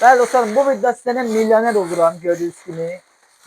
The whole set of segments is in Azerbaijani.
Bəli dostlarım, bu videoda sizə milyoner oluram gördüyünüz kimi.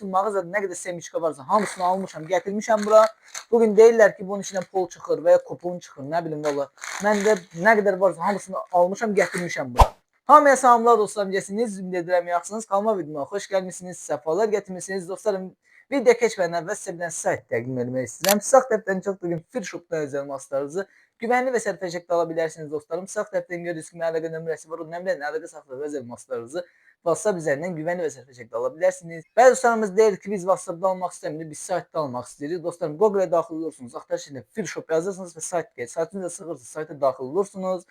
Mağazada nə qədər semişka varsa hamısını almışam, gətirmişəm bura. Bugün deyirlər ki, bunun içindən pul çıxır və ya kupon çıxır, nə bilim valla. Mən də nə qədər varsa hamısını almışam, gətirmişəm bura. Hamıya salamlar dostlarım, deyəsiniz, ümid edirəm yaxşısınız. Qalma videoma xoş gəlmişsiniz, səfalar gətirmişsiniz dostlarım. Video keçmədən əvvəl sizə bir dənə sayt təqdim etmək istəyirəm. Sağ tərəfdən çox bugün Free Shop'dan özəl maslarınızı güvənli və sərfəşəkdə ala bilərsiniz dostlarım. Sağ tərəfdən gördüyünüz kimi əlaqə nömrəsi var. O nömrənin əlaqə saxladığı özəl maslarınızı WhatsApp üzərindən güvənli və sərfəşəkdə ala bilərsiniz. Bəzi dostlarımız deyir ki, biz WhatsApp'da almaq istəmirik, biz saytda almaq istəyirik. Dostlarım, Google-a daxil olursunuz, axtarış edin, Free Shop yazırsınız və sayt gəlir. Saytınız da sıxırsa sayta daxil olursunuz.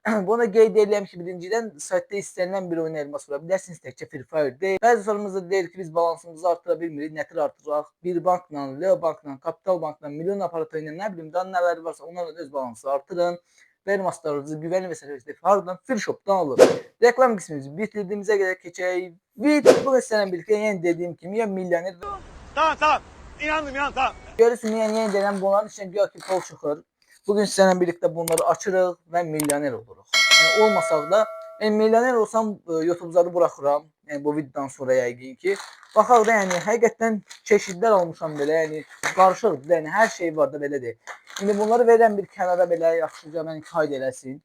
Bunu qeyd edirəm ki, birincidən saytda istənilən bir oyun elmas vura bilərsiniz, təkcə Free Fire deyil. Bəzi sorumuz da deyir ki, biz balansımızı artıra bilmirik, nətər artıraq? Bir bankla, Leo bankla, Kapital bankla, milyon aparatı ilə nə bilim, daha nələri varsa onlarla öz balansını artırın. Və elmaslarınızı güvənli və sərfəşəkdə hardan? Free Shop'dan alın. Reklam qismimizi bitirdiğimize göre keçək. Bugün seninle birlikte yeni dediğim kimi ya milyoner. Tamam. İnandım tamam. Görürsün yeni denen bunların içine gör ki pul çıxır. Bugün seninle birlikte bunları açırıq və milyoner oluruq. Yəni olmasaq da, milyoner olsam YouTube'ları buraxıram. Yəni bu videodan sonra yəqin ki. Baxaq da yəni həqiqətən çeşidlər almışam belə, yəni qarışıq, yəni hər şey var da belə deyil. İndi bunları verəm bir kənara belə yaxşıca mən kayd eləsin.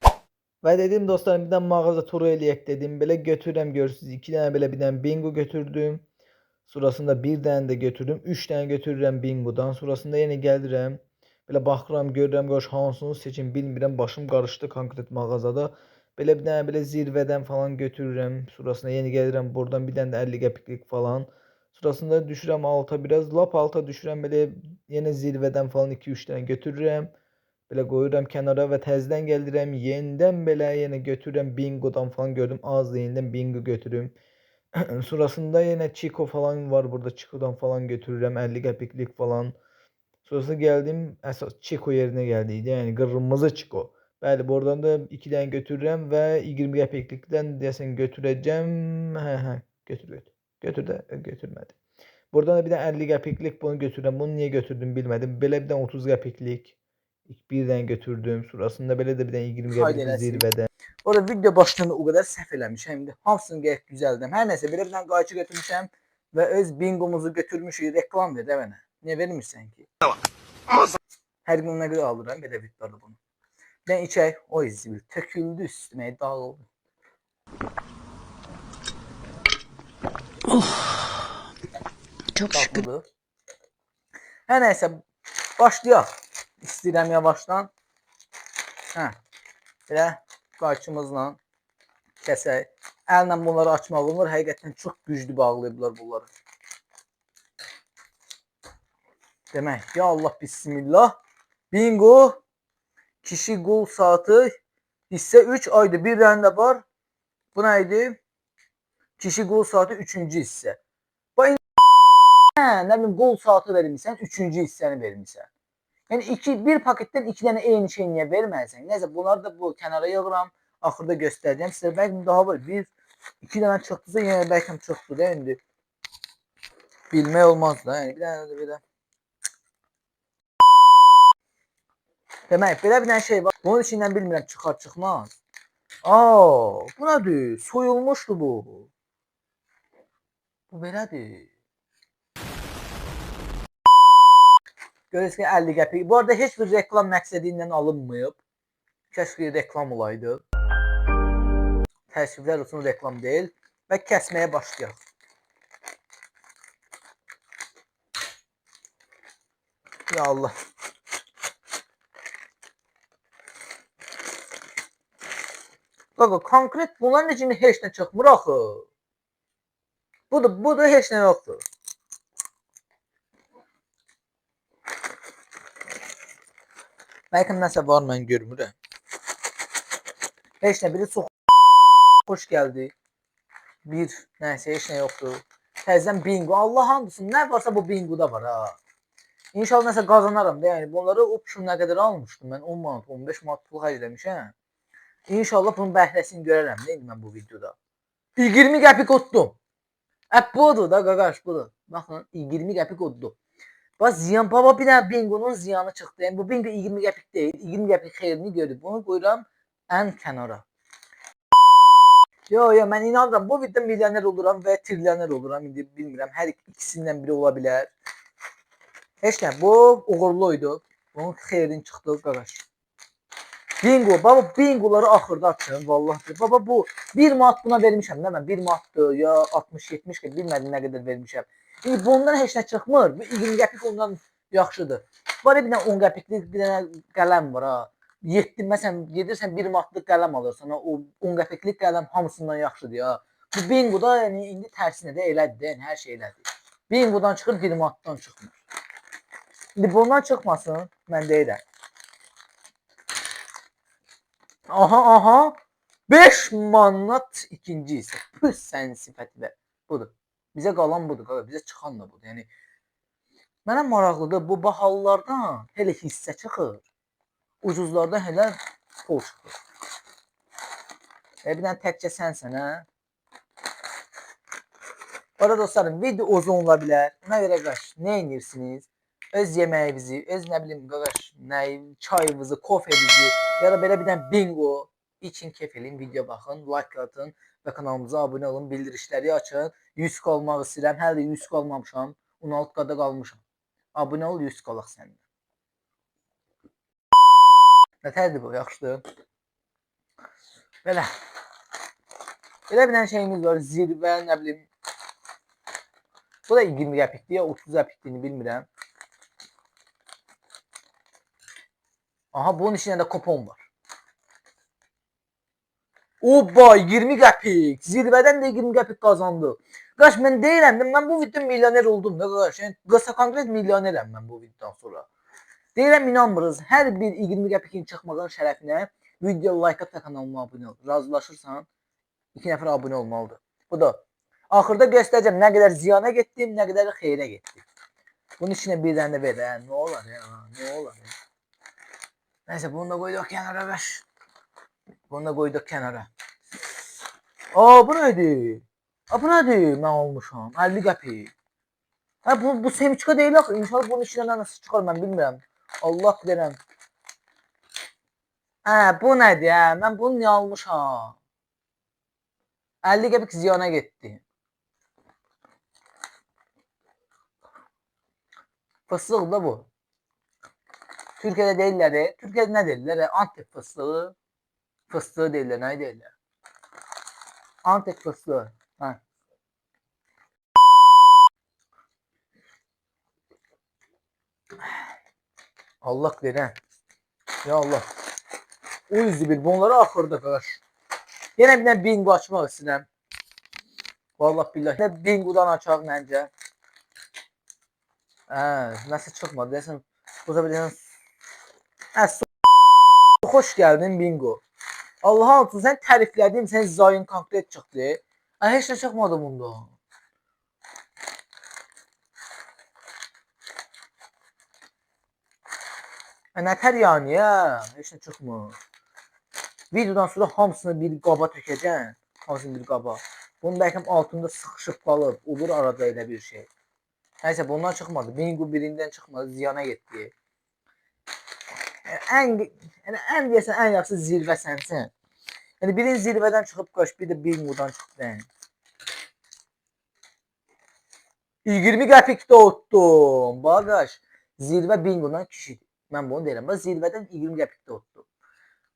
Və dedim dostlarım, bir dənə mağaza turu eləyək dedim. Belə götürürəm, görürsünüz. 2 dənə belə bir dənə bingo götürdüm. Sonrasında bir dənə də götürdüm. 3 dənə götürürəm bingodan. Sonrasında yenə gəlirəm. Belə baxıram, görürəm, qoş hansını seçim bilmirəm. Başım qarışdı konkret mağazada. Belə bir dənə belə zirvədən falan götürürəm. Sonrasında yenə gəlirəm buradan bir dənə də 50 qəpiklik falan. Sonrasında düşürəm alta biraz. Lap alta düşürəm belə yenə zirvədən falan 2-3 dənə götürürəm. Belə qoyuram kənara və təzədən gəlirəm. Yenidən belə yenə götürürəm bingodan falan gördüm. Az da yenidən bingo götürüm. Sonrasında yenə Chico falan var burada. Chico'dan falan götürürəm 50 qəpiklik falan. Sonrasında gəldim əsas Chico yerinə gəldiydi. Yəni qırmızı Chico. Bəli, buradan da 2 dənə götürürəm və 20 qəpiklikdən deyəsən götürəcəm. Götür də götürmədi. Buradan da bir dənə 50 qəpiklik bunu götürürəm. Bunu niyə götürdüm bilmədim. Belə bir dənə 30 qəpiklik bir dənə götürdüm. Sonrasında belə də bir dənə 20 qəpiklik zirvədə. Orada video başında o qədər səhv eləmişəm. İndi hamısını qeyd düzəldim. Hər nəsə belə bir dənə qayçı götürmüşəm və öz bingomuzu götürmüşük. Reklam ver də mənə. Niyə vermirsən ki? Hər gün ona görə alıram belə videoları bunu. Ben içək, o izləyir. Töküldü üstüme, dağıldı. Çok şükür. Hər nəysə, başlayaq. İstəyirəm yavaşdan. Belə qayçımızla kəsək. Əllə bunları açmaq olur. Həqiqətən çox güclü bağlayıblar bunları. Demək, ya Allah bismillah. Bingo. Kişi qul saatı. Hissə 3 aydı. Bir dənə də var. Bu nə idi? Kişi qul saatı 3-cü hissə. Nə bilim qul saatı vermişsən, 3-cü hissəni vermişsən. Yəni bir paketdən 2 dənə eyni şey niyə verməlisən? Nəysə bunları da bu kənara yığıram. Axırda göstərəcəm sizə. Bəlkə daha var. 1-2 dənə çıxdısa yenə bəlkə çoxdur da indi. Bilmək olmaz da. Yəni bir dənə də belə. Demək, belə bir dənə şey var. Bunun içindən bilmirəm çıxar çıxmaz. Bu nədir? Soyulmuşdu bu. Bu belədir. Görürsünüz ki 50 qəpik. Bu arada heç bir reklam məqsədi ilə alınmayıb. Kəşke reklam olaydı. Təəssüflər olsun reklam deyil. Və kəsməyə başlayaq. Ya Allah. Qaqa, konkret bunların içində heç nə çıxmır axı. Budur, heç nə yoxdur. Bəlkə nəsə var, mən görmürəm. Heç nə, biri çox xoş gəldi. Nəysə, heç nə yoxdur. Təzdən bingo, Allah hamdısın, nə varsa bu bingoda var ha. İnşallah nəsə qazanaram da, yəni bunları option nə qədər almışdım mən, 10 manat, 15 manat pul xərcləmişəm. İnşallah bunun bəhrəsini görərəm də indi mən bu videoda. 20 qəpik otdum. Budur da qaqaş, budur. Baxın, 20 qəpik otdum. Bax, ziyan, baba bir dənə bingonun ziyanı çıxdı. Yəni bu bingo 20 qəpik deyil, 20 qəpik xeyrini görür. Bunu qoyuram ən kənara. Yo, mən inanıram bu videoda milyoner oluram və trilyoner oluram. İndi bilmirəm, hər ikisindən biri ola bilər. Heç nə, bu uğurluydu. Bunun xeyrin çıxdı qardaş. Bingo, baba bingoları axırda açın, vallahi. Baba bu 1 manat buna vermişəm də mən, 1 manatdır ya 60-70 ki, bilmədim nə qədər vermişəm. İndi bundan heç nə çıxmır. Bu 20 qəpik ondan yaxşıdır. Var bir dənə 10 qəpiklik bir dənə qələm var ha. 7 məsələn gedirsən 1 manatlıq qələm alırsan, o 10 qəpiklik qələm hamısından yaxşıdır ya. Bu bingoda yəni indi tərsinə də elədir, yəni hər şey elədir. Bingodan çıxır 1 manatdan çıxmır. İndi bundan çıxmasın, mən deyirəm. Aha. 5 manat ikinci isə. Püs sənin sifətinə. Budur. Bizə qalan budur, qaqa. Bizə çıxan da budur. Yəni mənə maraqlıdır, bu bahalılardan hələ hissə çıxır. Ucuzlardan hələ pul çıxır. Bir dənə təkcə sənsən, hə? Orada dostlarım, video uzun ola bilər. Ona görə qaş, nə edirsiniz? Öz yeməyinizi, öz nə bilim qardaş, çayınızı, kofenizi ya da belə bir dənə bingo için kef eləyin, video baxın, like atın və kanalımıza abunə olun, bildirişləri açın. 100 olmaq istəyirəm, hələ də 100 olmamışam, 16 qada qalmışam. Abunə ol, 100 olaq səndə. Nətərdir bu, yaxşıdır. Belə. Belə bir dənə şeyimiz var, zirvə, nə bilim. Bu da 20 qəpikdir ya 30 qəpikdir, bilmirəm. Aha, bunun içində də kupon var. Oba, 20 qəpik. Zirvədən də 20 qəpik qazandı. Qaş, mən deyirəm, mən bu videoda milyoner oldum da qaş. Yəni, qısa konkret milyonerəm mən bu videodan sonra. Deyirəm, inanmırız. Hər bir 20 qəpikin çıxmağın şərəfinə video like at və kanalıma abunə ol. Razılaşırsan, 2 nəfər abunə olmalıdır. Bu da. Axırda göstərəcəm nə qədər ziyana getdim, nə qədər xeyrə getdim. Bunun içinə bir dənə də ver, nə olar ya, nə olar ya. Nəysə, bunu da qoyduq kənara qaş. Bunu da qoyduq kənara. Bu nədir? Bu nədir? Mən olmuşam. 50 qəpik. Bu semiçka deyil axı. İnşallah bunun içindən nasıl çıxar, mən bilmirəm. Allah bilirəm. Bu nədir? Mən bunu niyə almışam? 50 qəpik ziyana getdi. Fıstıq da bu. Türkiyədə deyirlər. Türkiyədə nə deyirlər? Antep fıstığı. Fıstığı deyirlər. Nə deyirlər? Antep fıstığı. Allah verən. Ya Allah. O yüzü bil. Bunları axırda qaş. Yenə bir dənə bingo açmaq istəyirəm. Vallahi billahi. Nə bingodan açaq məncə. Nəsə çıxmadı. Deyəsən. Bu da bir dənə. Xoş gəldin bingo. Allah'a olsun, sən təriflədim, sən zayın konkret çıxdı. Heç nə çıxmadı bunda. Nətər yəni ya? Heç nə çıxmır. Videodan sonra hamısını bir qaba tökəcəm. Hamısını bir qaba. Bunun bəlkə altında sıxışıb qalıb. Olur arada elə bir şey. Nəysə, bundan çıxmadı. Bingo birindən çıxmadı. Ziyana getdi. Ən deyəsən, ən yaxşı zirvə sənsən. Yəni, birin zirvədən çıxıb qaç, bir də bingodan çıxdı. 20 qəpik də otdum. Bağaş, zirvə bingodan kişidir. Mən bunu deyirəm. Zirvədən 20 qəpik də otdum.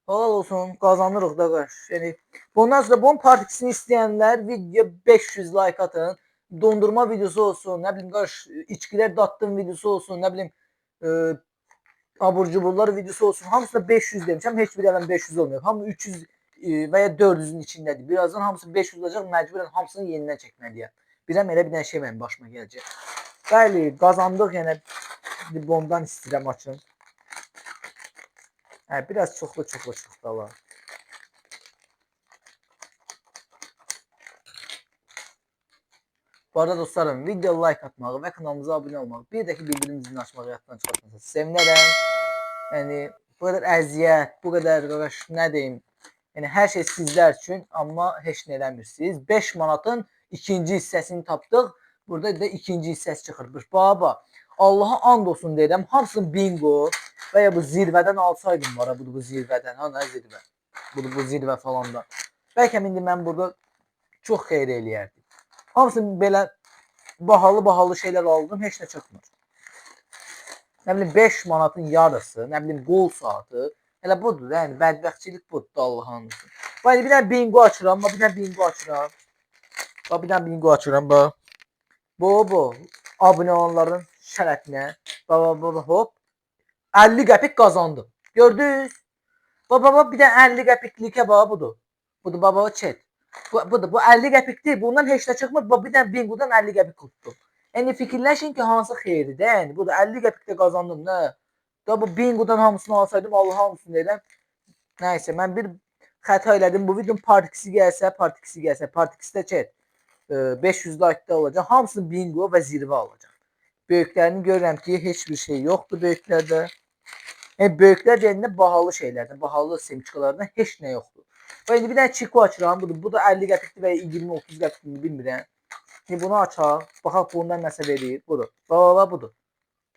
Halal olsun, qazanırıq da qaş. Yəni, bundan sonra bunun partikisini istəyənlər video 500 like atın. Dondurma videosu olsun, nə bilim qaş, içkilər datdım videosu olsun, nə bilim abur-cuburlar videosu olsun. Hamısına 500 demişəm, heç bir yalan 500 olmuyor. Hamı 300 və ya 400-ün içindədir. Birazdan hamısı 500 olacaq, məcburən hamısını yenidən çəkməliyəm. Biləm, elə bir dənə şey mənim başıma gələcək. Bəli, qazandıq, yəni bondan istəyirəm açın. Biraz çoxlu çıxdı Allah. Bu arada dostlarım, video like atmağı və kanalımıza abunə olmağı, bir də ki bildirim zilini açmağı yaddan çıxartmasınız. Sevinərəm. Yəni, bu qədər əziyyət, bu qədər qardaş, nə deyim, yəni hər şey sizlər üçün, amma heç nə eləmirsiniz. 5 manatın ikinci hissəsini tapdıq. Burada da ikinci hissəsi çıxırmış. Baba, Allaha and olsun deyirəm, hamısını bingo və ya bu zirvədən alsaydım var, bu zirvədən, ha nə zirvə, bu zirvə falan da. Bəlkə indi mən burada çox xeyir eləyərdi. Hamısını belə bahalı şeylər aldım, heç nə çıxmır. Nə bilim 5 manatın yarısı, nə bilim qol saatı. Elə budur, yəni bədbəxtçilik budur Allahın. Bax bir dənə bingo açıram, bax bir dənə bingo açıram. Bax bir dənə bingo açıram, bax. Bu abunə olanların şərəfinə. Bax hop 50 qəpik qazandım. Gördünüz? Bax bir dənə 50 qəpiklikə bax budur. Budur baba chat. Budur. Bu 50 qəpikdir. Bundan heç nə çıxmır. Bax bir dənə bingodan 50 qəpik tutdum. Yəni fikirləşin ki, hansı xeyirdir. Yəni budur 50 qəpik də qazandım, nə? Da bu bingodan hamısını alsaydım, Allah hamısını eləm. Nəysə, mən bir xəta elədim. Bu videonun part 2-si gəlsə, part 2-də chat 500 like-da olacaq. Hamısını bingo və zirvə alacaq. Böyüklərini görürəm ki, heç bir şey yoxdur böyüklərdə. Yəni böyüklər deyəndə bahalı şeylərdən, bahalı semçikalardan heç nə yoxdur. Və indi bir dənə çiko açıram. Bu da 50 qəpikdir və 20-30 qəpikdir, bilmirəm. Şimdi bunu açaq. Baxaq bundan nəsə verir. Budur. Bax budur.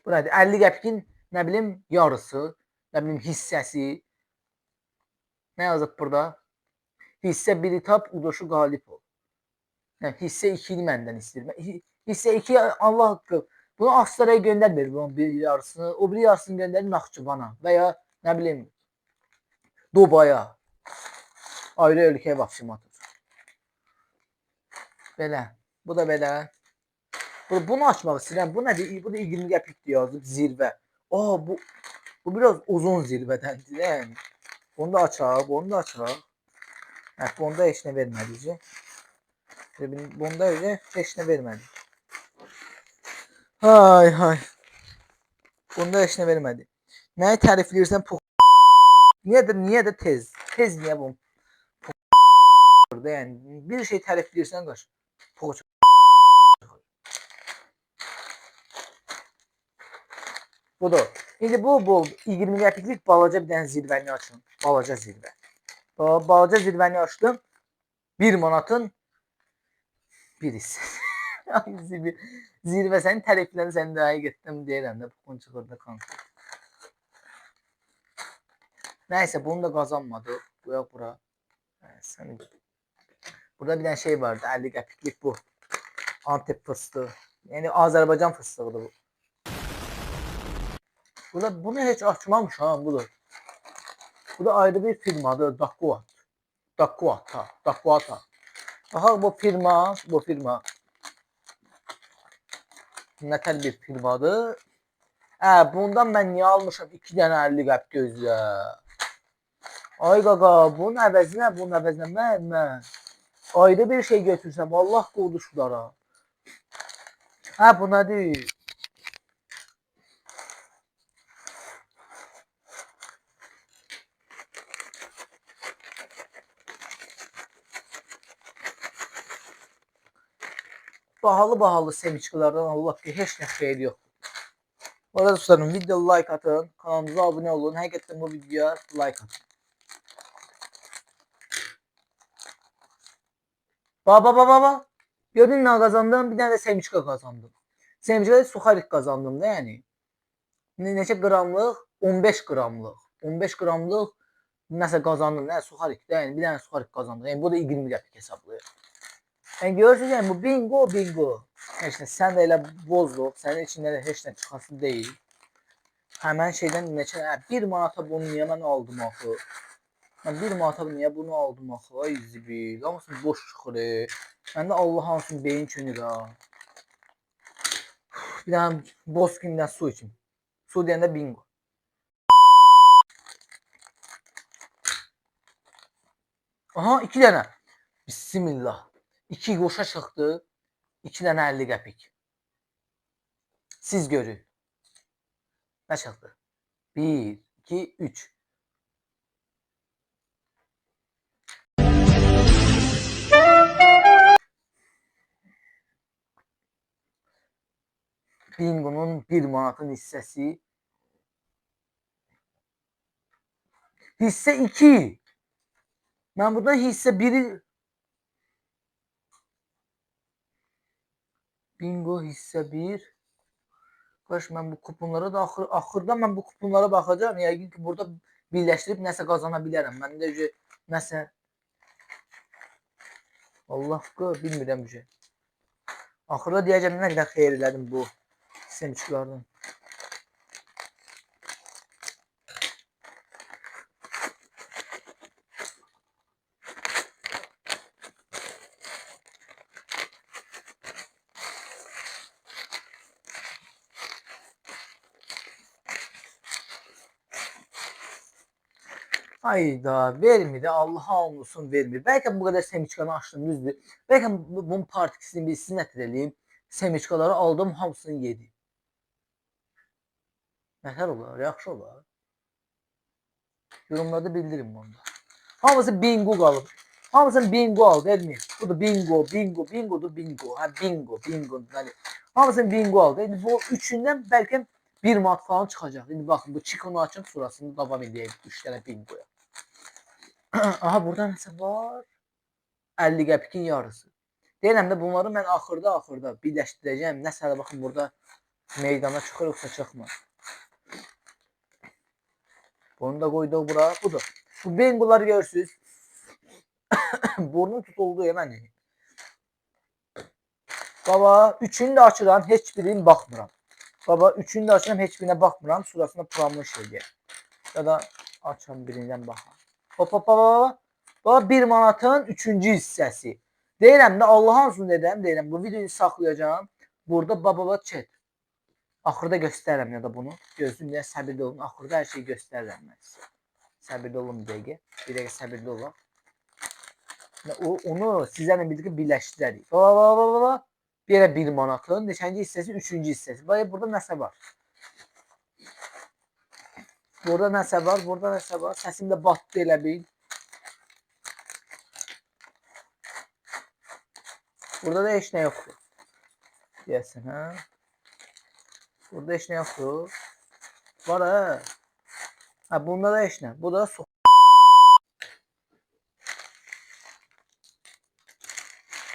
Bu nədir? 50 qəpikin nə bilim yarısı, nə bilim hissəsi. Nə yazıb burada? Hissə 1-i tap, uduşu qalib ol. Yəni hissə 2-ni məndən istəyir. Hissə 2 Allah haqqı. Bunu Astaraya göndərmir bunun bir yarısını. O bir yarısını göndərir Naxçıvana və ya nə bilim Dubaya. Ayrı ölkəyə baxışım atır. Belə. Bu da belə. Bunu açmaq istəyirəm. Bu nədir? Bu da 20 qəpikdir yazıb zirvə. Bu biraz uzun zirvədəndir. Yəni. Bunu da açaq. Bunu da açaq. Hə, bunda heç nə vermədi. Bunda heç nə vermədi. Hay hay. Bunda heç nə vermədi. Nəyi tərifləyirsən? Niyə də tez? Tez niyə bu? Yəni bir şey tərifləyirsən qaç. Poğaça. Budur. İndi bu 20 qəpiklik balaca bir dənə zirvəni açın. Balaca zirvə. Balaca zirvəni açdım. 1 manatın bir hissəsi. Zirvə sənin təriflərini sən də həqiqətən deyirəm də bu çıxırdı kanka. Nəysə bunu da qazanmadı. Bu yox bura. Burada bir dənə şey vardı. 50 qəpiklik bu. Antep fıstığı. Yəni Azərbaycan fıstığıdır bu. Bunu heç açmamışam budur. Bu da ayrı bir firmadır. Dakuata. Aha bu firma nətər bir firmadır. Bundan mən niyə almışam 2 dənə 50 qəpik gözlə. Ay qaqa, bunun əvəzinə mən ayrı bir şey götürsəm, Allah qovduşlara. Bu nədir? Bahalı semiçkilərdən Allah ki, heç nə xeyir yoxdur. Bu arada dostlarım, video like atın, kanalımıza abunə olun. Həqiqətən bu videoya like atın. Baba. Gördün nə qazandım? Bir dənə də semiçka qazandım. Semiçkada suxarik qazandım da yəni. Neçə qramlıq? 15 qramlıq. 15 qramlıq nəsə qazandım. Nə suxarik də yəni bir dənə suxarik qazandım. Yəni bu da 20 qəpik hesablayır. Yəni görürsünüz yəni bu bingo. Heç nə sən də elə bozduq. Sənin içində də heç nə çıxası deyil. Həmən şeydən neçə 1 manata bunu niyə mən aldım axı? Mən 1 manata niyə bunu aldım axı? Ay zibil. Hamısını boş çıxır. Məndə Allah hansın beyin könür ha. Bir dənə Boskin'dən su içim. Su deyəndə bingo. Aha 2 dənə. Bismillah. 2 qoşa çıxdı. 2 dənə 50 qəpik. Siz görün. Nə çıxdı? 1, 2, 3. Bingo'nun 1 manatın hissəsi. Hissə 2. Mən buradan hissə 1'i bingo hissə 1. Qaş mən bu kuponlara da axırda mən bu kuponlara baxacağam. Yəqin ki burada birləşdirib nəsə qazana bilərəm. Məndə nəsə Allah bilmirəm bir şey. Axırda deyəcəm nə qədər xeyir elədim bu semçilərdən. Ayda vermir de Allah'a olsun vermir. Belki bu kadar semiçkanı açtım düzdür. Belki bunun partikisini bir sizin etireliyim. Semiçkaları aldım hamısını yedi. Nətər olar? Yaxşı olar. Yorumlarda bildirin bunu da. Hamısı bingo qalıb. Hamısını bingo al vermir. Bu da bingo, bingo, bingodur bingo. Ha bingo, bingo. Yani hamısını bingo al. Yani bu üçünden belki 1 manat falan çıxacaq. İndi baxın bu çikonu açım surasını davam edeyim. 3 dənə bingoya. Aha burada nəsə var. 50 qəpikin yarısı. Deyirəm də bunları mən axırda birləşdirəcəm. Nəsə baxın burada meydana çıxır yoxsa çıxmır. Bunu da qoyduq bura. Budur. Bu bingoları görürsünüz. Burnum tutuldu hemen. Baba üçünü də açıram, heç birine baxmıram. Baba üçünü də açıram, heç birine baxmıram. Surasına promoş edeyim. Ya da açam birindən baxam. Hop hop hop. Baba 1 manatın 3-cü hissəsi. Deyirəm də Allah'ın olsun deyirəm. Bu videoyu saxlayacağım. Burada baba chat. Axırda göstərirəm ya da bunu. Gözüm deyə səbirli olun. Axırda hər şeyi göstərirəm mən sizə. Səbirli olun bir dəqiqə. Bir dəqiqə səbirli olun. Onu sizlərlə birlikdə birləşdirərik. Baba. Bir yerə 1 manatın neçənci hissəsi? 3-cü hissəsi. Bax burada nəsə var. Burada nəsə var? Burada nəsə var? Səsim də batdı elə bil. Burada da heç nə yoxdur. Deyəsən, hə? Burada heç nə yoxdur. Var, hə? Hə, bunda da heç nə. Bu da su.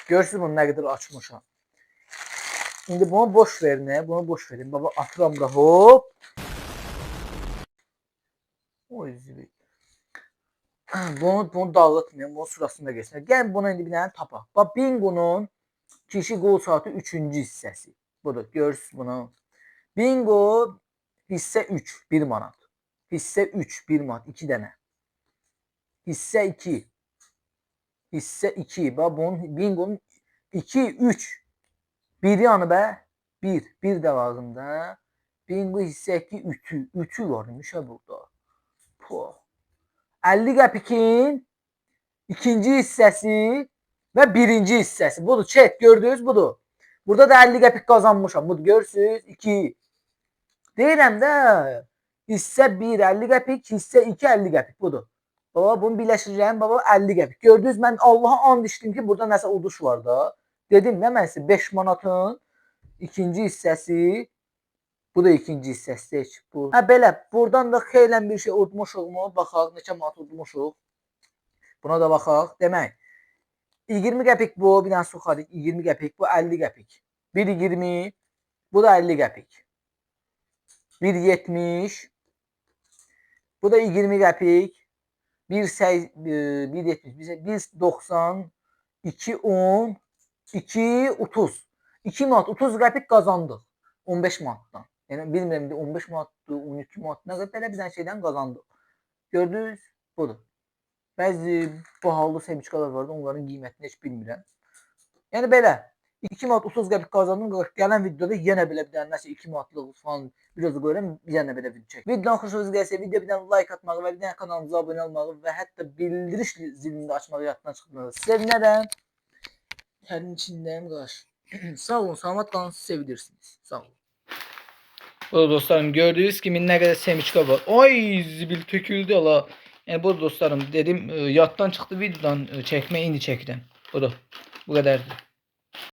Görürsünüz bunu nə qədər açmışam. İndi bunu boş verin, bunu boş verin. Baba atıram bura, hop. Oy zibil. Bunu dağıtmayın, bunun sırasında geçsin. Gəlin buna indi bir dənə tapaq. Bax, bingonun kişi qol saatı 3-cü hissəsi. Budur, görürsünüz bunu. Bingo hissə 3, 1 manat. Hissə 3, 1 manat, 2 dənə. Hissə 2. Hissə 2. Bax, bunun bingonun 2, 3. Bir yanı bə, 1 də lazımdır. Bingo hissə 2, 3'ü varmış ha burada. Puh. 50 qəpikin ikinci hissəsi və birinci hissəsi. Budur, chat, gördünüz budur. Burada da 50 qəpik qazanmışam. Budur, görürsünüz, 2. Deyirəm də, hissə 1, 50 qəpik, hissə 2, 50 qəpik. Budur. Baba, bunu birləşdirəcəm, baba, 50 qəpik. Gördünüz, mən Allah'a and içdim ki, burada nəsə uduş var da. Dedim də mən sizə 5 manatın ikinci hissəsi, bu da ikinci hissəsi. Bu. Hə belə, buradan da xeylən bir şey udmuşuq mu? Baxaq, neçə manat udmuşuq. Buna da baxaq. Demək, 20 qəpik bu, bir dənə suxadik, 20 qəpik, bu 50 qəpik. 1.20, bu da 50 qəpik. 1.70, bu da 20 qəpik. 1.70, 1.90, 2.10, 2.30. 2 manat 30 qəpik qazandıq 15 manatdan. Yəni bilmirəm 15 manatdır, 12 manat nə qədər belə bir dənə şeydən qazandıq. Gördünüz? Budur. Bəzi bahalı semiçkalar vardı, onların qiymətini heç bilmirəm. Yəni belə 2 manat 30 qəpik qazandım. Gələn videoda yenə belə bir dənə nəsə 2 manatlıq falan biraz qoyuram, yenə belə video çək. Videodan xoşunuza gəlsə video bir dənə like atmağı və bir dənə kanalımıza abunə olmağı və hətta bildiriş zilini də açmağı yaddan çıxdırmağı sevinərəm. Tərin içindəyim qarşı. Sağ olun, salamat qalın, sevilirsiniz. Sağ olun. Burada dostlarım gördüğünüz gibi ne kadar semiçka var. Ay zibil töküldü ala. Yani burada dostlarım dedim yattan çıktı videodan çekme indi çektim. Bu kadardı.